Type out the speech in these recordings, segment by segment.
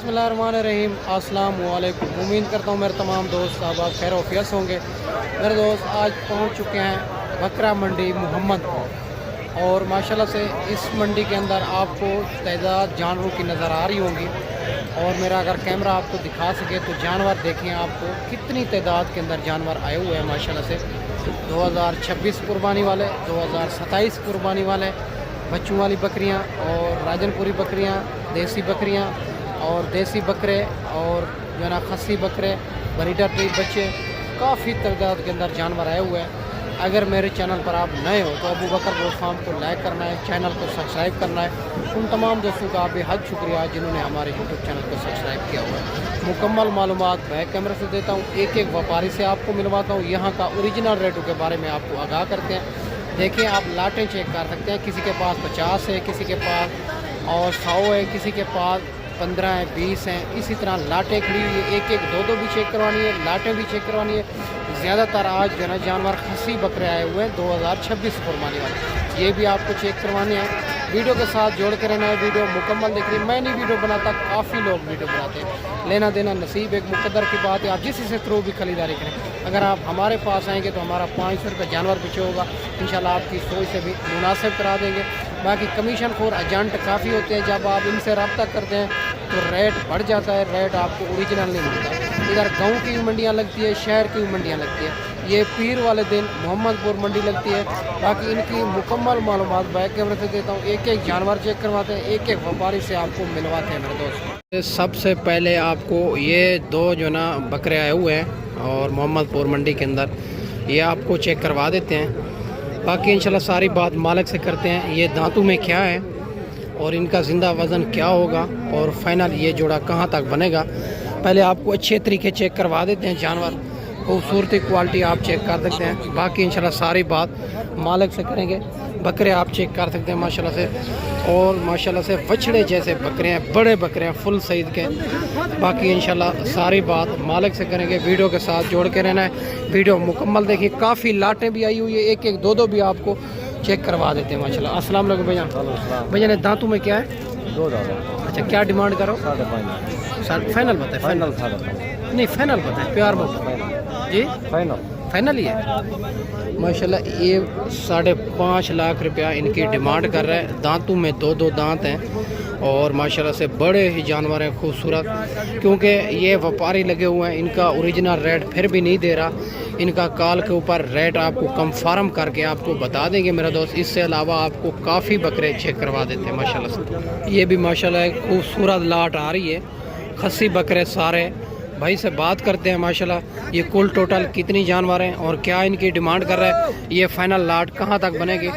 बिस्मिल्लाहिर्रहमानिर्रहीम। अस्सलाम वालेकुम। उम्मीद करता हूँ मेरे तमाम दोस्त आप खैर वफियत होंगे। मेरे दोस्त आज पहुँच चुके हैं बकरा मंडी मोहम्मदपुर और माशाल्लाह से इस मंडी के अंदर आपको तादाद जानवरों की नज़र आ रही होंगी और मेरा अगर कैमरा आपको दिखा सके तो जानवर देखें आपको कितनी तादाद के अंदर जानवर आए हुए हैं माशाल्लाह से। 2026 कुर्बानी वाले, 2027 कुर्बानी वाले, बच्चों वाली बकरियां और राजनपुरी बकरियां, देसी बकरियां और देसी बकरे और जो है ना खस्सी बकरे, ब्रीडर ट्री बच्चे, काफ़ी तादाद के अंदर जानवर आए हुए हैं। अगर मेरे चैनल पर आप नए हो तो अबू बकर गोश्त फार्म को लाइक करना है, चैनल को सब्सक्राइब करना है। उन तमाम दोस्तों का बेहद शुक्रिया जिन्होंने हमारे यूट्यूब चैनल को सब्सक्राइब किया हुआ है। मुकम्मल मालूमात बैक कैमरे से देता हूँ, एक एक व्यापारी से आपको मिलवाता हूँ, यहाँ का ओरिजिनल रेटों के बारे में आपको आगाह करते हैं। देखिए आप लाटें चेक कर सकते हैं, किसी के पास 50 है, किसी के पास और 100 है, किसी के पास 15 है, 20 हैं। इसी तरह लाटें खड़ी हुई है, एक एक दो भी चेक करवानी है, लाटें भी चेक करवानी है। ज़्यादातर आज जो है ना जानवर खस्सी बकरे आए हुए हैं 2026 कुर्बानी वाले, ये भी आपको चेक करवाने हैं। वीडियो के साथ जोड़ कर रहना है, वीडियो मुकम्मल देख रही है। मैं नहीं वीडियो बनाता, काफ़ी लोग वीडियो बनाते हैं, लेना देना नसीब एक मुकद्दर की बात है। आप जिस से थ्रू भी खरीदारी करें, अगर आप हमारे पास आएंगे तो हमारा 500 रुपये जानवर पीछे होगा, इंशाल्लाह आपकी सोच से भी मुनासिब करा देंगे। बाकी कमीशन खोर एजेंट काफ़ी होते हैं, जब आप इनसे रब्ता करते हैं तो रेट बढ़ जाता है, रेट आपको ओरिजिनल नहीं मिलता। इधर गांव की भी मंडियाँ लगती है, शहर की भी मंडियाँ लगती है। ये पीर वाले दिन मोहम्मदपुर मंडी लगती है। बाकी इनकी मुकम्मल मालूमात बैक कैमरे से देता हूँ, एक एक जानवर चेक करवाते हैं, एक एक व्यापारी से आपको मिलवाते हैं मेरे दोस्त। सबसे पहले आपको ये दो जो ना बकरे आए हुए हैं और मोहम्मदपुर मंडी के अंदर, ये आपको चेक करवा देते हैं। बाकी इंशाल्लाह सारी बात मालिक से करते हैं, ये दांतों में क्या है और इनका ज़िंदा वज़न क्या होगा और फाइनल ये जोड़ा कहाँ तक बनेगा। पहले आपको अच्छे तरीके चेक करवा देते हैं जानवर, खूबसूरती क्वालिटी आप चेक कर सकते हैं। बाकी इंशाल्लाह सारी बात मालिक से करेंगे। बकरे आप चेक कर सकते हैं माशाल्लाह से, और माशाल्लाह से बछड़े जैसे बकरे हैं, बड़े बकरे हैं फुल सईद के। बाकी इंशाल्लाह सारी बात मालिक से करेंगे। वीडियो के साथ जोड़ के रहना है, वीडियो मुकम्मल देखिए। काफ़ी लाटें भी आई हुई है, एक एक दो भी आपको चेक करवा देते हैं माशाल्लाह। अस्सलाम वालेकुम भैया। भैया ने दांतों में क्या है? 2 दांत। अच्छा, क्या डिमांड करो? 5.5। फाइनल बताए? फाइनल नहीं, फाइनल बताए, प्यार में जी। फाइनल ही है माशाल्लाह। ये 5.5 लाख रुपया इनकी डिमांड कर रहा है। दांतों में 2 दांत हैं और माशाल्लाह से बड़े ही जानवर हैं, खूबसूरत। क्योंकि ये व्यापारी लगे हुए हैं, इनका ओरिजिनल रेट फिर भी नहीं दे रहा। इनका कॉल के ऊपर रेट आपको कंफर्म करके आपको बता देंगे मेरा दोस्त। इससे अलावा आपको काफ़ी बकरे चेक करवा देते हैं माशाल्लाह से। ये भी माशाल्लाह एक खूबसूरत लाट आ रही है, खस्सी बकरे सारे। भाई से बात करते हैं माशाल्लाह, ये कुल टोटल कितनी जानवर हैं और क्या इनकी डिमांड कर रहा है, ये फाइनल लाट कहाँ तक बनेगी।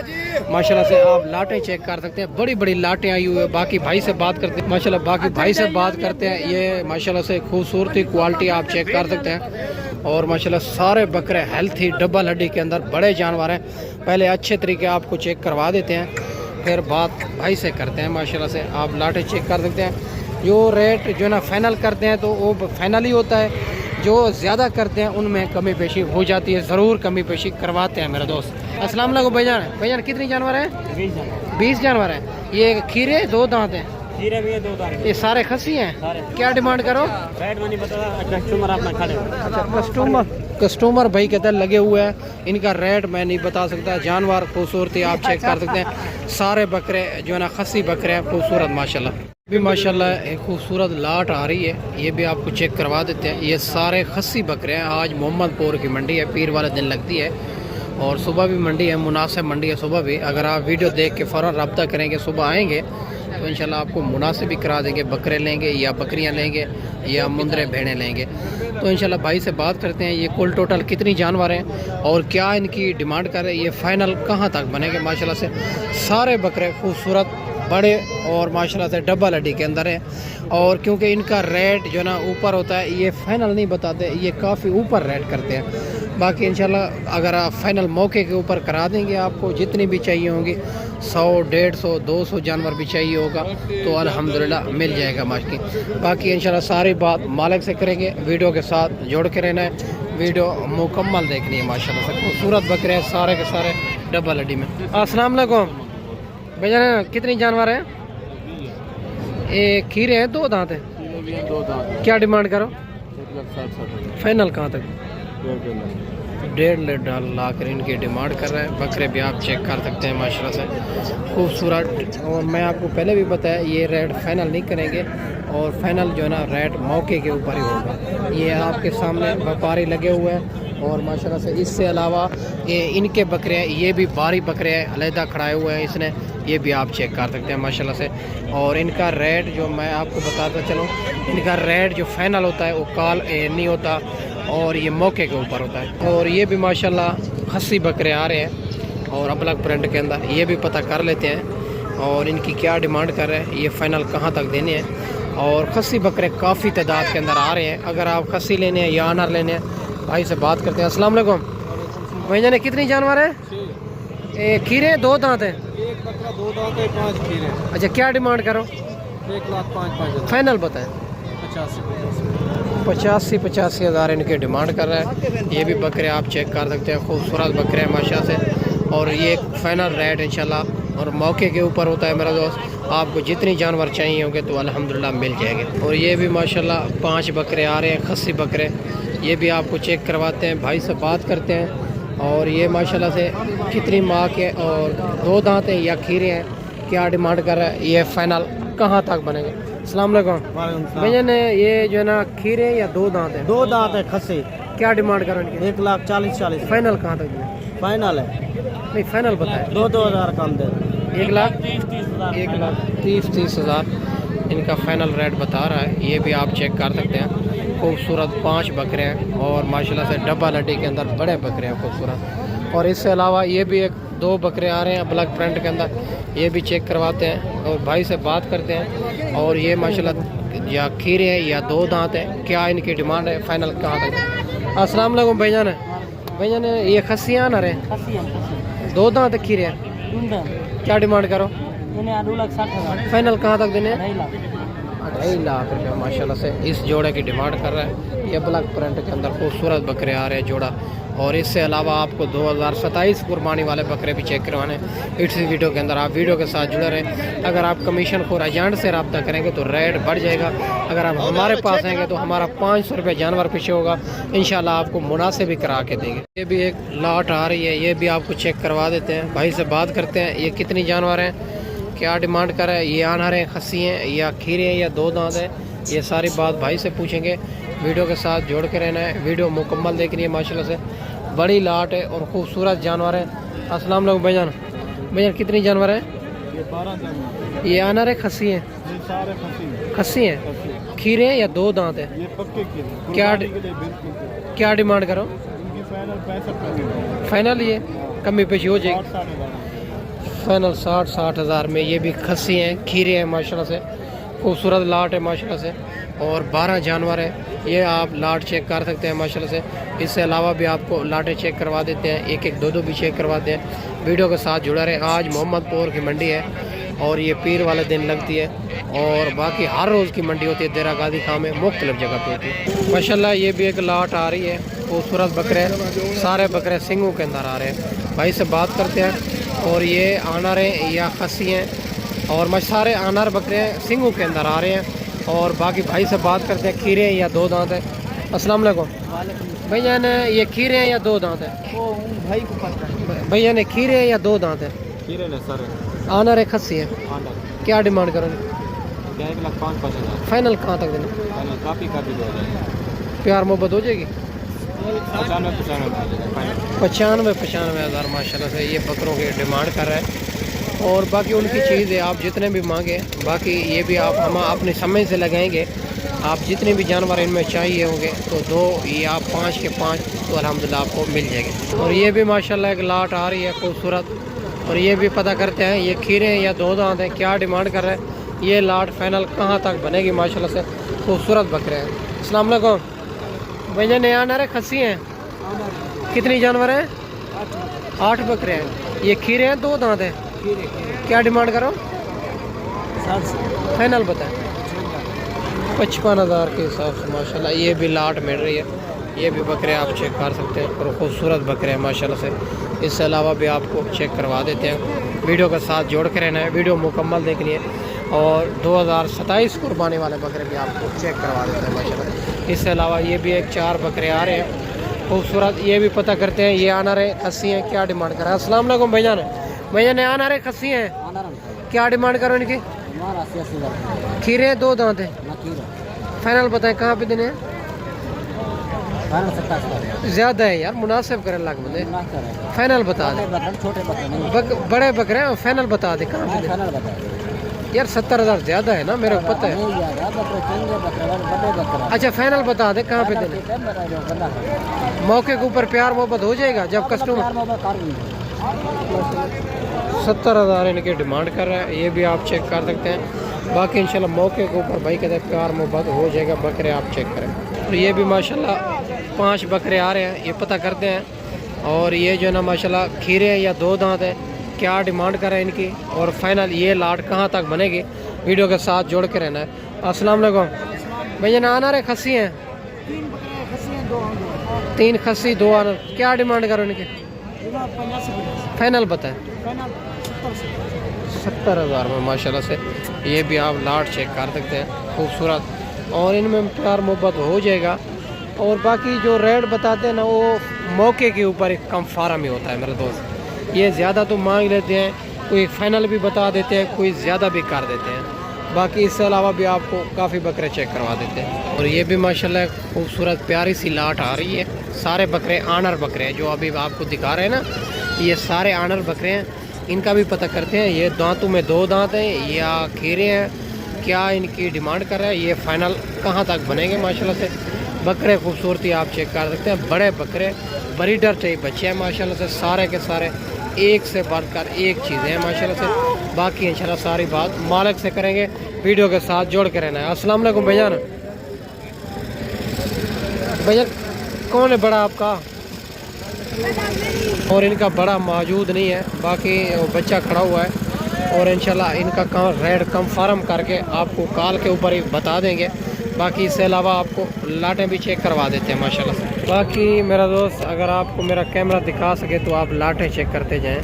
माशाल्लाह से आप लाटें चेक कर सकते हैं, बड़ी बड़ी लाटें आई हुई है। बाकी भाई से बात करते हैं माशाल्लाह, बाकी भाई से बात करते हैं। ये माशाल्लाह से खूबसूरती क्वालिटी आप चेक कर सकते हैं और माशाल्लाह सारे बकरे हेल्थी डबल हड्डी के अंदर बड़े जानवर हैं। पहले अच्छे तरीके आपको चेक करवा देते हैं, फिर बात भाई से करते हैं माशाल्लाह से। आप लाटें चेक कर सकते हैं। जो रेट जो ना फाइनल करते हैं तो वो फाइनल ही होता है, जो ज़्यादा करते हैं उनमें कमी पेशी हो जाती है, ज़रूर कमी पेशी करवाते हैं मेरे दोस्त। अस्सलाम वालेकुम भैया। भैया कितनी जानवर हैं? 20 जानवर हैं। ये खीरे 2 दांत हैं? खीरे भी है 2 दांत। ये सारे खस्सी हैं? क्या डिमांड करो? रेट नहीं बता, कस्टमर अपना खड़े। अच्छा, कस्टमर भाई के अंदर लगे हुए हैं, इनका रेट मैं नहीं बता सकता। जानवर खूबसूरती आप चेक कर सकते हैं, सारे बकरे जो है ना खस्सी बकरे हैं, खूबसूरत माशाल्लाह। भी माशाल्लाह एक खूबसूरत लाट आ रही है, ये भी आपको चेक करवा देते हैं। ये सारे खस्सी बकरे हैं। आज मोहम्मदपुर की मंडी है, पीर वाले दिन लगती है और सुबह भी मंडी है, मुनासिब मंडी है सुबह भी। अगर आप वीडियो देख के फ़ौरन रब्ता करेंगे, सुबह आएंगे तो इंशाल्लाह आपको मुनासिब भी करा देंगे। बकरे लेंगे या बकरियां लेंगे या मुंदरे भेड़ें लेंगे तो इंशाल्लाह भाई से बात करते हैं। ये कुल टोटल कितनी जानवर हैं और क्या इनकी डिमांड कर रहे हैं, ये फ़ाइनल कहाँ तक बनेंगे। माशाल्लाह से सारे बकरे खूबसूरत बड़े और माशाल्लाह से डबल हड्डी के अंदर है। और क्योंकि इनका रेट जो ना ऊपर होता है, ये फाइनल नहीं बताते, ये काफ़ी ऊपर रेट करते हैं। बाकी इंशाल्लाह अगर आप फाइनल मौके के ऊपर करा देंगे, आपको जितनी भी चाहिए होंगी 100, 150, 200 जानवर भी चाहिए होगा तो अल्हम्दुलिल्लाह मिल जाएगा मार्केट। बाकी इंशाल्लाह सारी बात मालिक से करेंगे। वीडियो के साथ जोड़ के रहना है, वीडियो मुकम्मल देखनी है। माशाल्लाह से खूबसूरत बकरे हैं, सारे के सारे डबल हड्डी में। अस्सलाम वालेकुम भैया, कितनी जानवर हैं? एक खीरे हैं, 2 दांत हैं। ये 2 दांत क्या डिमांड करो? 1,60,000 फाइनल कहाँ तक? 1.5 लाख इनकी डिमांड कर रहे हैं। बकरे भी आप चेक कर सकते हैं माशाल्लाह से खूबसूरत। और मैं आपको पहले भी बताया ये रेट फाइनल नहीं करेंगे और फाइनल जो है ना रेट मौके के ऊपर ही होगा। ये आपके सामने व्यापारी लगे हुए हैं और माशाल्लाह से इससे अलावा ये इनके बकरे हैं, ये भी बारी बकरे हैं, अलहदा खड़ाए हुए हैं इसने, ये भी आप चेक कर सकते हैं माशाल्लाह से। और इनका रेट जो मैं आपको बताता चलूँ, इनका रेट जो फाइनल होता है वो कॉल नहीं होता और ये मौके के ऊपर होता है। और ये भी माशाल्लाह खस्सी बकरे आ रहे हैं और अबलग प्रिंट के अंदर, ये भी पता कर लेते हैं और इनकी क्या डिमांड कर रहे हैं, ये फ़ाइनल कहाँ तक देने हैं। और खस्सी बकरे काफ़ी तादाद के अंदर आ रहे हैं। अगर आप खस्सी लेने हैं या अनार लेने हैं, भाई से बात करते हैं। अस्सलाम वालेकुम भाई जान, कितनी जानवर है? खीरे 2 दांत हैं? एक बकरा 2 दांत है, 5 खीरे। अच्छा क्या डिमांड करो? 1,05,500 फाइनल बताएं। 85 हज़ार इनके डिमांड कर रहा है। ये भी बकरे आप चेक कर सकते हैं, खूबसूरत बकरे हैं माशा से। और ये फाइनल रेट इंशाल्लाह और मौके के ऊपर होता है मेरा दोस्त। आपको जितनी जानवर चाहिए होंगे तो अल्हम्दुलिल्लाह मिल जाएंगे। और ये भी माशाल्लाह 5 बकरे आ रहे हैं, खस्सी बकरे, ये भी आपको चेक करवाते हैं, भाई से बात करते हैं। और ये माशाल्लाह से कितनी माँ के और 2 दांत हैं या खीरे हैं, क्या डिमांड कर रहा है, ये फ़ाइनल कहाँ तक बनेगा? अस्सलाम वालेकुम भैया ने, ये जो है ना खीरे या 2 दांत है? 2 दांत है खस्सी। क्या डिमांड करो इनकी? 1,40,000 फाइनल कहाँ तक दें? फाइनल है। नहीं फाइनल बताए। 2 हज़ार कम दे। 1,30,000 इनका फाइनल रेट बता रहा है। ये भी आप चेक कर सकते हैं। खूबसूरत 5 बकरे हैं और माशाल्लाह से डब्बा लड्डी के अंदर बड़े बकरे हैं खूबसूरत। और इससे अलावा ये भी 2 बकरे आ रहे हैं ब्लैक प्रिंट के अंदर, ये भी चेक करवाते हैं और भाई से बात करते हैं। और ये माशाल्लाह या खीरे हैं या 2 दांत हैं, क्या इनकी डिमांड है, फाइनल कहाँ तक? अस्सलाम वालेकुम भैया ने, ये खस्सियाँ ना रहे 2 दांत खीरे हैं, क्या डिमांड करो? 2,60,000 फाइनल कहाँ तक देने? 2,50,000 लाख रुपये माशाल्लाह से इस जोड़े की डिमांड कर रहा है। ये ब्लैक प्रिंट के अंदर खूबसूरत बकरे आ रहे हैं जोड़ा। और इससे अलावा आपको 2027 कुर्बानी वाले बकरे भी चेक करवाने इस वीडियो के अंदर। आप वीडियो के साथ जुड़े रहें। अगर आप कमीशन खोर एजेंट से रब्ता करेंगे तो रेट बढ़ जाएगा। अगर आप हमारे पास आएंगे तो हमारा 500 रुपये जानवर पीछे होगा, इंशाल्लाह आपको मुनासिब भी करा के देंगे। ये भी एक लॉट आ रही है, ये भी आपको चेक करवा देते हैं, भाई से बात करते हैं। ये कितनी जानवर हैं, क्या डिमांड कर रहा है, ये अनार हैं, खस्सी हैं या खीरे हैं या 2 दांत हैं, ये सारी बात भाई से पूछेंगे। वीडियो के साथ जोड़ के रहना है, वीडियो मुकम्मल देखनी है। माशाल्लाह से बड़ी लाट है और खूबसूरत जानवर है। अस्सलाम वालेकुम भाईजान कितनी जानवर है? ये 12 जानवर। ये अनार है, खस्सी हैं? ये सारे खस्सी हैं, खीरे हैं या 2 दांत है? ये पक्के खीरे। क्या डिमांड करो? इनकी फाइनल 65,000। फाइनल ये कमी पेशी हो जाएगी। फाइनल 60 हज़ार में। ये भी खस्सी हैं, खीरे हैं, माशाल्लाह से खूबसूरत लाट है माशाल्लाह से। और 12 जानवर है, ये आप लाट चेक कर सकते हैं माशाल्लाह से। इससे अलावा भी आपको लाटें चेक करवा देते हैं, 1-1, 2-2 भी चेक करवाते हैं। वीडियो के साथ जुड़ा रहे। आज मोहम्मदपुर की मंडी है और ये पीर वाले दिन लगती है और बाकी हर रोज़ की मंडी होती है देरा गाजी खां में, मुख्तलिफ जगह पे होती है माशाल्लाह। ये भी एक लाट आ रही है, खूबसूरत बकरे, सारे बकरे सिंगों के अंदर आ रहे हैं। भाई से बात करते हैं। और ये अनार हैं या खस्सी हैं और सारे अनार बकरे सिंगों के अंदर आ रहे हैं। और बाकी भाई से बात करते हैं, खीरे हैं या 2 दांत है? अस्सलाम वालेकुम भैया ने, ये खीरे हैं या 2 दांत है? भाई को पता है। भैया ने खीरे हैं या 2 दांत है? खीरे ने सर अनार है, खस्सी है, क्या डिमांड करोगे? 1,05,000। फाइनल कहाँ तक देना? काफ़ी हो जाएगा, प्यार मोहब्बत हो जाएगी। 95,000 हज़ार माशाल्लाह से ये बकरों की डिमांड कर रहा है। और बाकी उनकी चीज़ है, आप जितने भी मांगे, बाकी ये भी आप हम अपने समय से लगाएंगे। आप जितने भी जानवर इनमें चाहिए होंगे तो 2 या 5 के 5 तो अल्हम्दुलिल्लाह आपको मिल जाएंगे। और ये भी माशाल्लाह एक लाट आ रही है खूबसूरत। और ये भी पता करते हैं, ये खीरे हैं या 2 दांत हैं, क्या डिमांड कर रहे हैं, ये लाट फाइनल कहाँ तक बनेगी? माशाल्लाह से खूबसूरत बकरे हैं। अस्सलाम वालेकुम भैया, नया अनार है, खस्सी हैं, कितनी जानवर हैं? 8 बकरे हैं। ये खीरे हैं, 2 दांत हैं, क्या डिमांड करो? फाइनल बताएं। 55,000 के हिसाब से माशाल्लाह ये भी लाट मिल रही है। ये भी बकरे आप चेक कर सकते हैं और खूबसूरत बकरे हैं माशाल्लाह से। इससे अलावा भी आपको चेक करवा देते हैं। वीडियो के साथ जोड़ के रहना है, वीडियो मुकम्मल देखनी है। और 2027 कुर्बानी वाले बकरे भी आपको चेक करवा देते हैं माशाल्लाह। इससे अलावा ये भी एक 4 बकरे आ रहे हैं खूबसूरत, ये भी पता करते हैं। ये आना रहे खस्सी हैं, क्या डिमांड कर रहा है? अस्सलाम वालेकुम भैजान, भैया आना रहे खस्सी हैं, क्या डिमांड करो इनकी? खीरे 2 दांत हैं, फाइनल बताएं कहाँ पे देने हैं? ज़्यादा है यार, मुनासिब करें लाख बंदे, फाइनल बता दे। बड़े बकरे हैं, फाइनल बता दे कहाँ पे देने? यार 70,000 ज़्यादा है ना, मेरे को पता है। अच्छा फाइनल बता दे कहाँ पे देने? मौके के ऊपर प्यार मोहब्बत हो जाएगा जब कस्टमर। 70,000 इनकी डिमांड कर रहा है, ये भी आप चेक कर सकते हैं। बाकी इंशाल्लाह मौके के ऊपर भाई कहते हैं प्यार मोहब्बत हो जाएगा, बकरे आप चेक करें। और ये भी माशाल्लाह 5 बकरे आ रहे हैं, ये पता करते हैं। और ये जो है ना माशाल्लाह खीरे हैं या 2 दांत है, क्या डिमांड कर रहे हैं इनकी और फाइनल ये लाट कहाँ तक बनेगी, वीडियो के साथ जोड़ के रहना है। अस्सलाम वालेकुम भैया, ना आना रहे खस्सी हैं? 3 खस्सी 2 आना, क्या डिमांड करो इनकी? फाइनल बताएं। 70,000 में माशाल्लाह से ये भी आप लाट चेक कर सकते हैं, खूबसूरत। और इनमें प्यार मोहब्बत हो जाएगा। और बाकी जो रेट बताते हैं ना, वो मौके के ऊपर एक कम फार्म ही होता है मेरे दोस्त। ये ज़्यादा तो मांग लेते हैं, कोई फाइनल भी बता देते हैं, कोई ज़्यादा भी कर देते हैं। बाकी इससे अलावा भी आपको काफ़ी बकरे चेक करवा देते हैं। और ये भी माशाल्लाह खूबसूरत प्यारी सी लाट आ रही है। सारे बकरे आनर बकरे हैं, जो अभी आपको दिखा रहे हैं ना, ये सारे आनर बकरे हैं। इनका भी पता करते हैं। ये दांतों में 2 दांत हैं या खीरे हैं, क्या इनकी डिमांड कर रहा है, ये फाइनल कहाँ तक बनेंगे माशाल्लाह से। बकरे खूबसूरती आप चेक कर सकते हैं, बड़े बकरे ब्रीडर टाइप बच्चे हैं माशाल्लाह से। सारे के सारे एक से बढ़कर एक चीज़ें हैं माशाल्लाह से। बाकी इंशाल्लाह सारी बात मालिक से करेंगे, वीडियो के साथ जोड़ के रहना है। अस्सलाम वालेकुम भैया, भैया कौन है बड़ा आपका? और इनका बड़ा मौजूद नहीं है, बाकी वो बच्चा खड़ा हुआ है। और इंशाल्लाह इनका रेट कंफर्म करके आपको कॉल के ऊपर ही बता देंगे। बाकी इससे अलावा आपको लाटें भी चेक करवा देते हैं माशाल्लाह से। बाकी मेरा दोस्त, अगर आपको मेरा कैमरा दिखा सके तो आप लाटें चेक करते जाएं।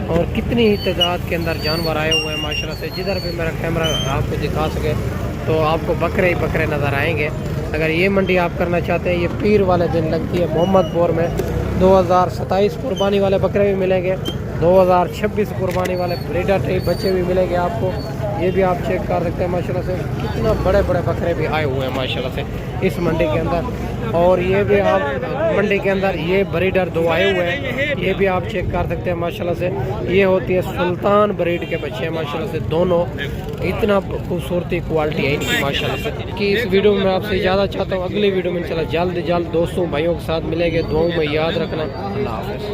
और कितनी ही तादाद के अंदर जानवर आए हुए हैं माशाल्लाह से। जिधर भी मेरा कैमरा आपको दिखा सके तो आपको बकरे ही बकरे नज़र आएंगे। अगर ये मंडी आप करना चाहते हैं, ये पीर वाले दिन लगती है मोहम्मदपुर में। 2027 कुर्बानी वाले बकरे भी मिलेंगे, 2026 कुर्बानी वाले ब्रीडर टाइप बच्चे भी मिलेंगे आपको। ये भी आप चेक कर सकते हैं माशाल्लाह से। कितना बड़े बड़े बकरे भी आए हुए हैं माशाल्लाह से इस मंडी के अंदर। और ये भी आप मंडी के अंदर ये ब्रीडर 2 आए हुए हैं, ये भी आप चेक कर सकते हैं माशाल्लाह से। ये होती है सुल्तान ब्रीड के बच्चे हैं माशाल्लाह से दोनों। इतना खूबसूरती क्वालिटी है इनकी माशाल्लाह से कि इस वीडियो में मैं आपसे इजाज़त चाहता हूँ। अगली वीडियो में इंशाल्लाह जल्द दोस्तों भाइयों के साथ मिलेंगे। दुआओं में याद रखना। अल्लाह हाफ़िज़।